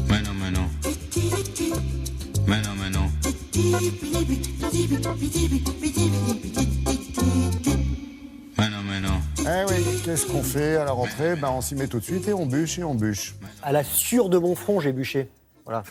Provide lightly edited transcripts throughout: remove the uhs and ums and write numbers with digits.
Mais non, mais non. Mais non, mais non. Mais non, mais non. Eh oui, qu'est-ce qu'on fait à la rentrée? Ben, on s'y met tout de suite et on bûche et on bûche. À la sueur de mon front, j'ai bûché. Voilà.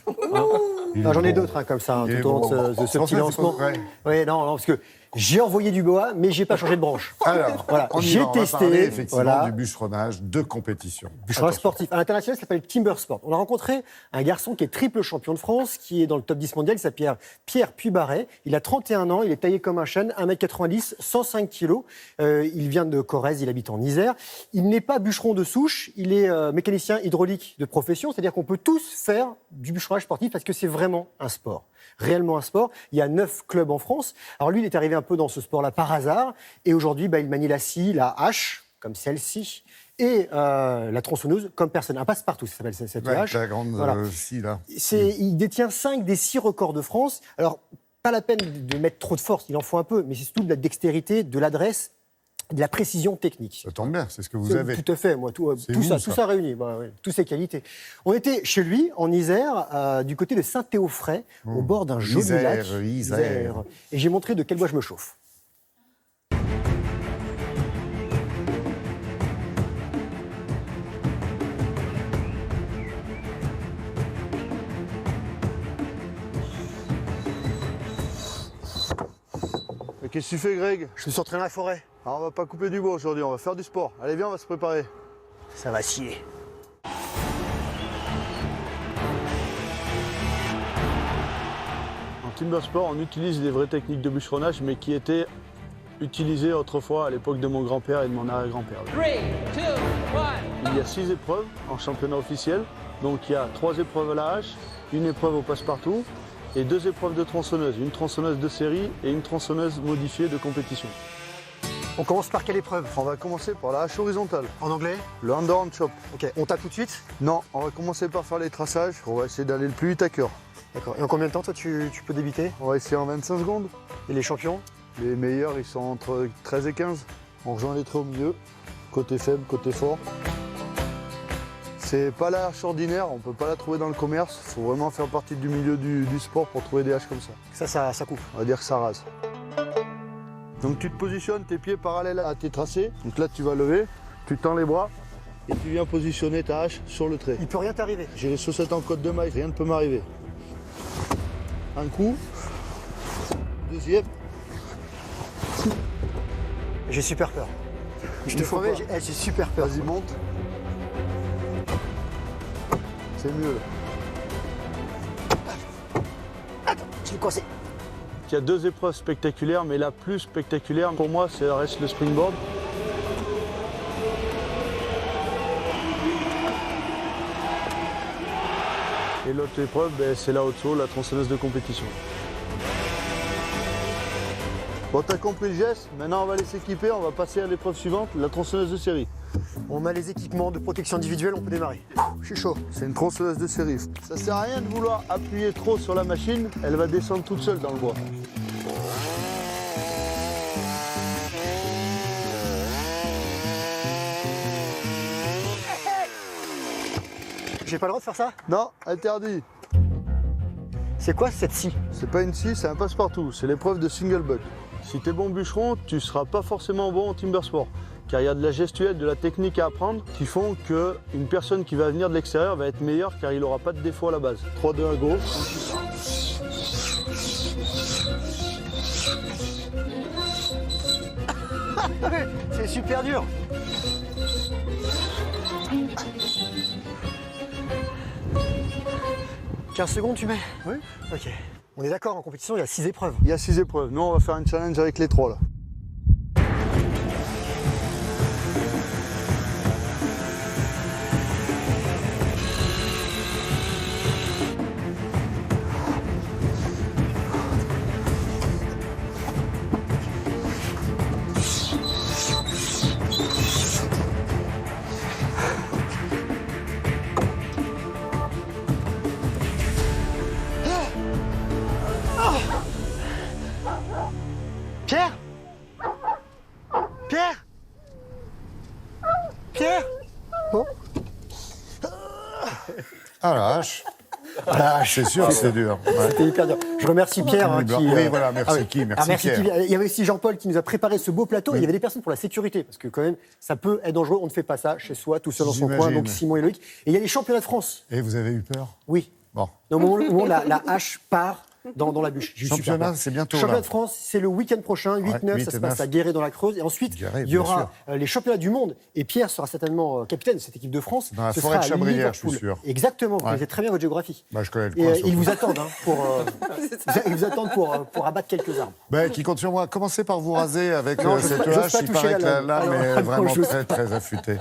J'en ai d'autres comme ça, Il est tout au long bon. de ce En petit fait, lancement. c'est pas vrai. Oui, non, parce que j'ai envoyé du bois, mais j'ai pas changé de branche. Alors, Voilà, on y j'ai va, on va testé, parler effectivement voilà. du bûcheronnage de compétition. Bûcheron Attention. sportif. À l'international, ça s'appelle Timber Sport. On a rencontré un garçon qui est triple champion de France, qui est dans le top 10 mondial, il s'appelle Pierre Puybarret. Il a 31 ans, il est taillé comme un chêne, 1m90, 105 kg. Il vient de Corrèze, il habite en Isère. Il n'est pas bûcheron de souche, il est mécanicien hydraulique de profession, c'est-à-dire qu'on peut tous faire du bûcheronnage sportif parce que c'est vraiment un sport. Réellement un sport. Il y a 9 clubs en France. Alors lui, il est arrivé un peu dans ce sport-là par hasard. Et aujourd'hui, il manie la scie, la hache, comme celle-ci, et la tronçonneuse, comme personne. Un passe-partout, ça s'appelle cette Ouais, hache. la grande Voilà. scie, là. Il détient 5 des 6 records de France. Alors, pas la peine de mettre trop de force, il en faut un peu, mais c'est surtout de la dextérité, de l'adresse, de la précision technique. Ça tombe bien, c'est ce que vous avez. Tout à fait, moi, tout ça réuni, toutes ces qualités. On était chez lui, en Isère, du côté de Saint-Théophray, au bord d'un joli lac. Isère. Et j'ai montré de quel bois je me chauffe. Mais qu'est-ce que tu fais, Greg? Je me suis entraîné dans la forêt. Alors, on va pas couper du bois aujourd'hui, on va faire du sport. Allez, viens, on va se préparer. Ça va scier. En timber sport, on utilise des vraies techniques de bûcheronnage, mais qui étaient utilisées autrefois à l'époque de mon grand-père et de mon arrière-grand-père. 3, 2, 1. Il y a 6 épreuves en championnat officiel. Donc il y a 3 épreuves à la hache, une épreuve au passe-partout et 2 épreuves de tronçonneuse. Une tronçonneuse de série et une tronçonneuse modifiée de compétition. On commence par quelle épreuve? On va commencer par la hache horizontale, En anglais? le underhand chop. Ok, on tape tout de suite? Non, on va commencer par faire les traçages. On va essayer d'aller le plus vite à cœur. D'accord. Et en combien de temps, toi, tu peux débiter? On va essayer en 25 secondes. Et les champions? Les meilleurs, ils sont entre 13 et 15. On rejoint les traits au milieu. Côté faible, côté fort. C'est pas la hache ordinaire, on peut pas la trouver dans le commerce. Il faut vraiment faire partie du milieu du sport pour trouver des haches comme ça. Ça coupe. On va dire que ça rase. Donc tu te positionnes, tes pieds parallèles à tes tracés. Donc là tu vas lever, tu tends les bras et tu viens positionner ta hache sur le trait. Il peut rien t'arriver. J'ai les chaussettes en côte de maille, rien ne peut m'arriver. Un coup, deuxième. J'ai super peur. Je te Il faut promets, pas. j'ai super peur. Vas-y, monte. C'est mieux là. Je l'ai coincé. Il y a 2 épreuves spectaculaires, mais la plus spectaculaire pour moi, ça reste le springboard. Et l'autre épreuve, c'est la haute saut, la tronçonneuse de compétition. Bon, t'as compris le geste, maintenant on va aller s'équiper, on va passer à l'épreuve suivante, la tronçonneuse de série. On a les équipements de protection individuelle, on peut démarrer. Je suis chaud. C'est une tronçonneuse de série. Ça sert à rien de vouloir appuyer trop sur la machine, elle va descendre toute seule dans le bois. J'ai pas le droit de faire ça? Non, interdit. C'est quoi cette scie? C'est pas une scie, c'est un passe-partout. C'est l'épreuve de single buck. Si t'es bon bûcheron, tu seras pas forcément bon en timber sport. Car il y a de la gestuelle, de la technique à apprendre qui font qu'une personne qui va venir de l'extérieur va être meilleure car il n'aura pas de défaut à la base. 3, 2, 1, go. C'est super dur. « 15 secondes, tu mets? Oui. Ok. On est d'accord, en compétition, il y a 6 épreuves. Il y a 6 épreuves. Nous, on va faire un challenge avec les 3 là. Pierre? Ah la hache. C'est sûr que c'est dur. Ouais. C'était hyper dur. Je remercie Pierre. Hein, qui, Oui, voilà, merci oui. qui, merci Alors, merci Pierre. qui. Il y avait aussi Jean-Paul qui nous a préparé ce beau plateau. Et il y avait des personnes pour la sécurité, parce que quand même, ça peut être dangereux. On ne fait pas ça chez soi, tout seul dans son coin. J'imagine. Donc Simon et Loïc. Et il y a les championnats de France. Et vous avez eu peur? Oui. Bon. Au moment où la hache part dans la bûche. J'ai eu super Championnat, peur. c'est bientôt, Championnat là. de France, c'est le week-end prochain, 8-9, 8 ça se et passe 9. à Guéret dans la Creuse. Et ensuite, Guéret, il y bien aura les championnats du monde. Et Pierre sera certainement capitaine de cette équipe de France. Dans la Ce forêt sera de à Chabrières, je suis Liverpool. sûr. Exactement, vous Ouais. connaissez très bien votre géographie. Bah, je connais le Et coin. ils surtout. vous attendent ils vous attendent pour abattre quelques arbres. Ben, qui compte sur moi. Commencez par vous raser avec Non, cette j'ose hache. pas Il toucher paraît la que la lame. lame Ah non, est non, vraiment j'ose très, très affûtée.